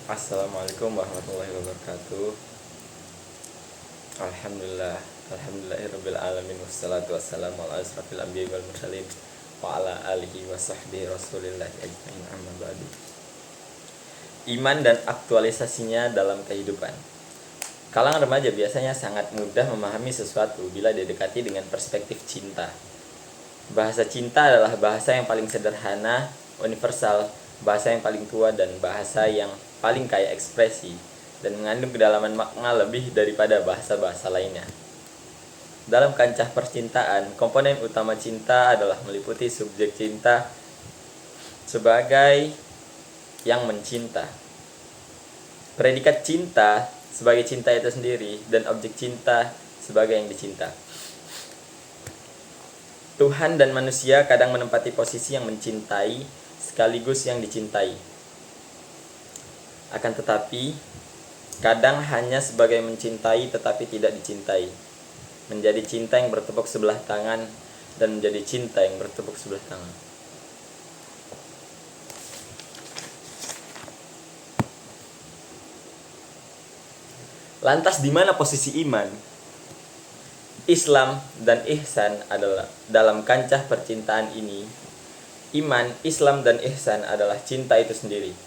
Assalamualaikum warahmatullahi wabarakatuh. Alhamdulillahirabbil alamin wassalatu wassalamu ala asrofil anbiya'i wal mursalin wa ala alihi wa sahbihi rasulillahi ajmain, amma ba'du. Iman dan aktualisasinya dalam kehidupan. Kalangan remaja biasanya sangat mudah memahami sesuatu bila didekati dengan perspektif cinta. Bahasa cinta adalah bahasa yang paling sederhana, universal, bahasa yang paling tua, dan bahasa yang paling kaya ekspresi dan mengandung kedalaman makna lebih daripada bahasa-bahasa lainnya. Dalam kancah percintaan, komponen utama cinta adalah meliputi subjek cinta sebagai yang mencinta, predikat cinta sebagai cinta itu sendiri, dan objek cinta sebagai yang dicinta. Tuhan dan manusia kadang menempati posisi yang mencintai sekaligus yang dicintai. Akan tetapi, kadang hanya sebagai mencintai tetapi tidak dicintai. Menjadi cinta yang bertepuk sebelah tangan dan menjadi cinta yang bertepuk sebelah tangan. Lantas di mana posisi iman, Islam, dan ihsan adalah dalam kancah percintaan ini? Iman, Islam, dan ihsan adalah cinta itu sendiri.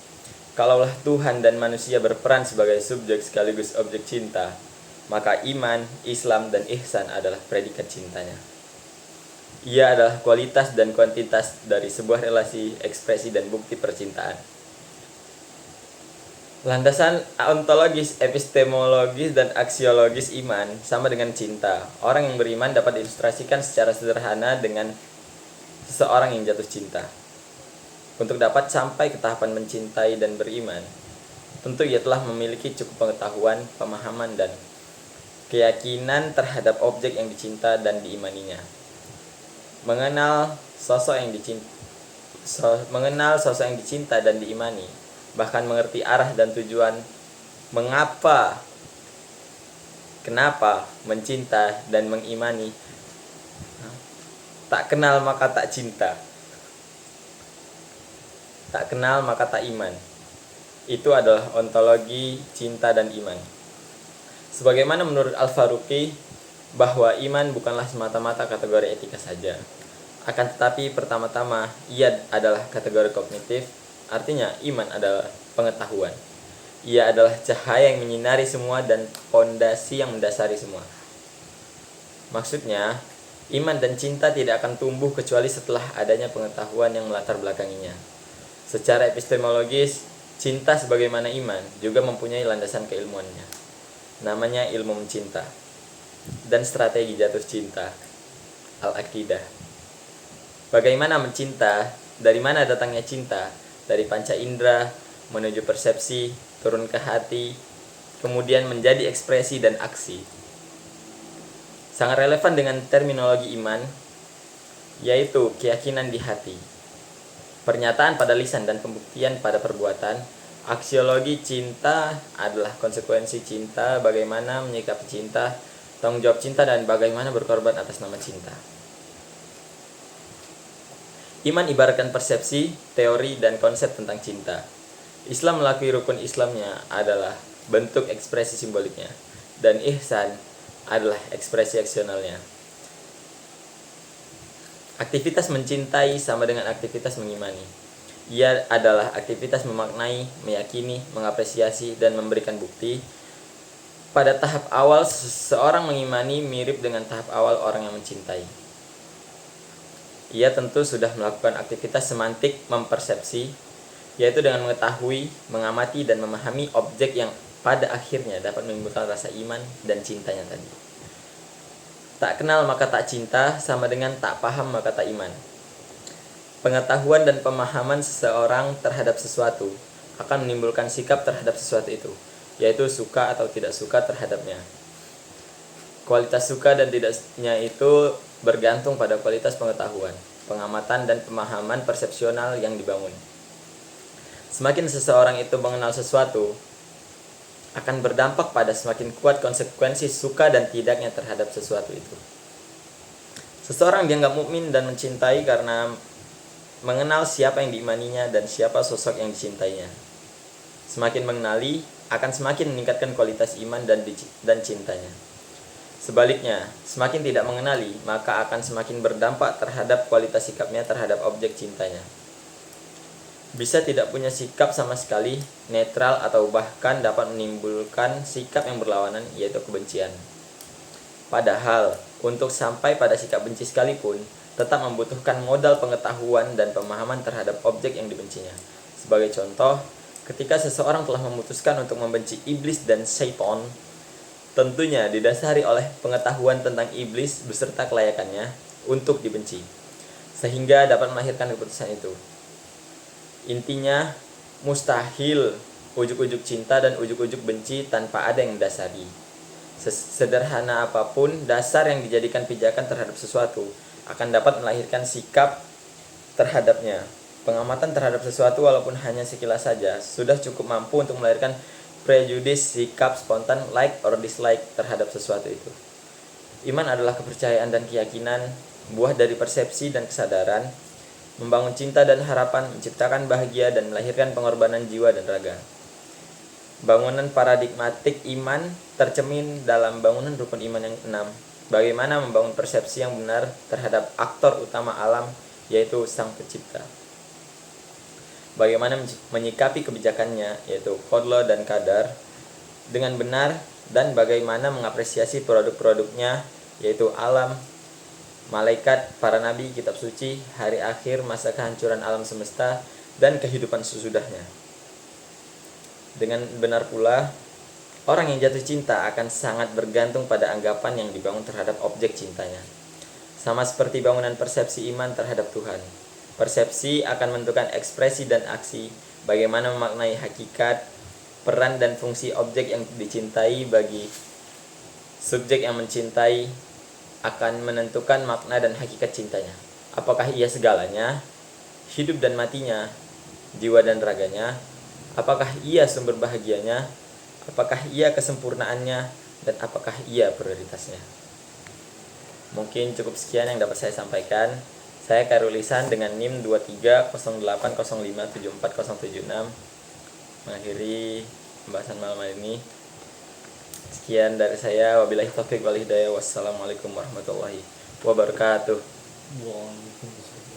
Kalaulah Tuhan dan manusia berperan sebagai subjek sekaligus objek cinta, maka iman, Islam, dan ihsan adalah predikat cintanya. Ia adalah kualitas dan kuantitas dari sebuah relasi, ekspresi, dan bukti percintaan. Landasan ontologis, epistemologis, dan aksiologis iman sama dengan cinta. Orang yang beriman dapat diilustrasikan secara sederhana dengan seseorang yang jatuh cinta. Untuk dapat sampai ke tahapan mencintai dan beriman, tentu ia telah memiliki cukup pengetahuan, pemahaman, dan keyakinan terhadap objek yang dicinta dan diimaninya. Mengenal sosok yang dicinta dan diimani, bahkan mengerti arah dan tujuan, kenapa mencinta dan mengimani. Tak kenal maka tak cinta, tak kenal maka tak iman. Itu adalah ontologi cinta dan iman. Sebagaimana menurut Al-Faruqi, bahwa iman bukanlah semata-mata kategori etika saja. Akan tetapi pertama-tama ia adalah kategori kognitif. Artinya iman adalah pengetahuan. Ia adalah cahaya yang menyinari semua dan fondasi yang mendasari semua. Maksudnya, iman dan cinta tidak akan tumbuh kecuali setelah adanya pengetahuan yang melatar belakanginya. Secara epistemologis, cinta sebagaimana iman juga mempunyai landasan keilmuannya. Namanya ilmu mencinta dan strategi jatuh cinta, al-aqidah. Bagaimana mencinta? Dari mana datangnya cinta? Dari panca indera menuju persepsi, turun ke hati, kemudian menjadi ekspresi dan aksi. Sangat relevan dengan terminologi iman, yaitu keyakinan di hati, pernyataan pada lisan, dan pembuktian pada perbuatan. Aksiologi cinta adalah konsekuensi cinta, bagaimana menyikapi cinta, tanggung jawab cinta, dan bagaimana berkorban atas nama cinta. Iman ibaratkan persepsi, teori, dan konsep tentang cinta. Islam melakui rukun Islamnya adalah bentuk ekspresi simboliknya, dan ihsan adalah ekspresi aksionalnya. Aktivitas mencintai sama dengan aktivitas mengimani. Ia adalah aktivitas memaknai, meyakini, mengapresiasi, dan memberikan bukti. Pada tahap awal, seseorang mengimani mirip dengan tahap awal orang yang mencintai. Ia tentu sudah melakukan aktivitas semantik mempersepsi, yaitu dengan mengetahui, mengamati, dan memahami objek yang pada akhirnya dapat menimbulkan rasa iman dan cintanya tadi. Tak kenal maka tak cinta sama dengan tak paham maka tak iman. Pengetahuan dan pemahaman seseorang terhadap sesuatu akan menimbulkan sikap terhadap sesuatu itu, yaitu suka atau tidak suka terhadapnya. Kualitas suka dan tidaknya itu bergantung pada kualitas pengetahuan, pengamatan, dan pemahaman persepsional yang dibangun. Semakin seseorang itu mengenal sesuatu, akan berdampak pada semakin kuat konsekuensi suka dan tidaknya terhadap sesuatu itu. Seseorang dianggap mukmin dan mencintai karena mengenal siapa yang diimaninya dan siapa sosok yang dicintainya. Semakin mengenali akan semakin meningkatkan kualitas iman dan cintanya. Sebaliknya, semakin tidak mengenali, maka akan semakin berdampak terhadap kualitas sikapnya terhadap objek cintanya. Bisa tidak punya sikap sama sekali, netral, atau bahkan dapat menimbulkan sikap yang berlawanan, yaitu kebencian. Padahal, untuk sampai pada sikap benci sekalipun, tetap membutuhkan modal pengetahuan dan pemahaman terhadap objek yang dibencinya. Sebagai contoh, ketika seseorang telah memutuskan untuk membenci iblis dan syaitan, tentunya didasari oleh pengetahuan tentang iblis beserta kelayakannya untuk dibenci, sehingga dapat melahirkan keputusan itu. Intinya, mustahil ujuk-ujuk cinta dan ujuk-ujuk benci tanpa ada yang mendasari. Sederhana apapun, dasar yang dijadikan pijakan terhadap sesuatu akan dapat melahirkan sikap terhadapnya. Pengamatan terhadap sesuatu walaupun hanya sekilas saja sudah cukup mampu untuk melahirkan prejudis, sikap spontan like or dislike terhadap sesuatu itu. Iman adalah kepercayaan dan keyakinan, buah dari persepsi dan kesadaran, membangun cinta dan harapan, menciptakan bahagia dan melahirkan pengorbanan jiwa dan raga. Bangunan paradigmatik iman tercermin dalam bangunan rukun iman yang 6. Bagaimana membangun persepsi yang benar terhadap aktor utama alam, yaitu Sang Pencipta. Bagaimana menyikapi kebijakannya, yaitu qadha dan qadar, dengan benar, dan bagaimana mengapresiasi produk-produknya, yaitu alam, malaikat, para nabi, kitab suci, hari akhir, masa kehancuran alam semesta, dan kehidupan sesudahnya. Dengan benar pula, orang yang jatuh cinta akan sangat bergantung pada anggapan yang dibangun terhadap objek cintanya. Sama seperti bangunan persepsi iman terhadap Tuhan. Persepsi akan menentukan ekspresi dan aksi, bagaimana memaknai hakikat, peran dan fungsi objek yang dicintai bagi subjek yang mencintai akan menentukan makna dan hakikat cintanya. Apakah ia segalanya, hidup dan matinya, jiwa dan raganya? Apakah ia sumber bahagianya? Apakah ia kesempurnaannya? Dan apakah ia prioritasnya? Mungkin cukup sekian yang dapat saya sampaikan. Saya Khairul Ihsan dengan NIM 230805740076 mengakhiri pembahasan malam ini. Sekian dari saya. Wabillahi taufiq wal hidayah. Wassalamualaikum warahmatullahi wabarakatuh. Waalaikumsalam.